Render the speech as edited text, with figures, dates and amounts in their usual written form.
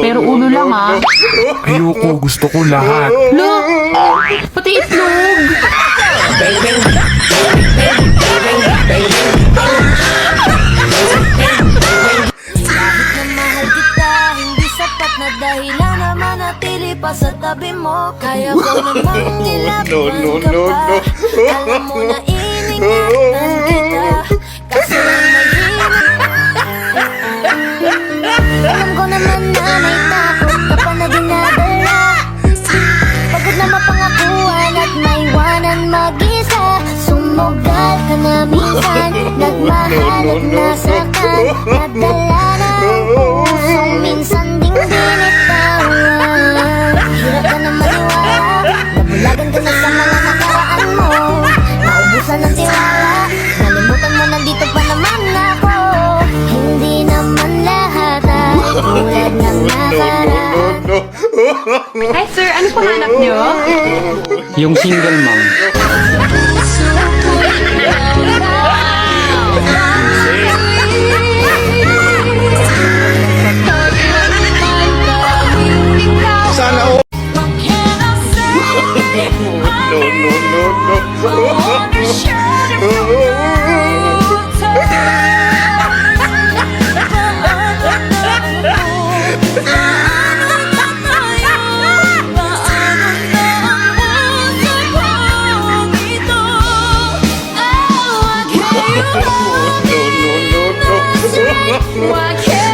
Pero ulo lang ah. Ayoko, gusto ko lahat. Lo, pati itlog. Mahal kita, hindi sapat na dahilan na manatili pa sa tabi mo. Kaya ko namang nilaban ka pa. Alam mo na iningatan kita, kaso lang mahirap. Alam ko naman na may takot ka pa na dinadala. Pagod na mapangakuan at maiwanan mag-isa. Sumugal ka na minsan, nagmahal at nasaktan. Nadala ng pusong minsan ding binitawan. Hirap ka na maniwala, nabulagan ka na sa mga nakaraan mo. Naubusan ng tiwala, nalimutan mo nandito pa naman ako. Hindi naman lahat ay tulad ng nakaraan. Hi sir, ano panganap nyo? Yung single mom. Sana all. Why can't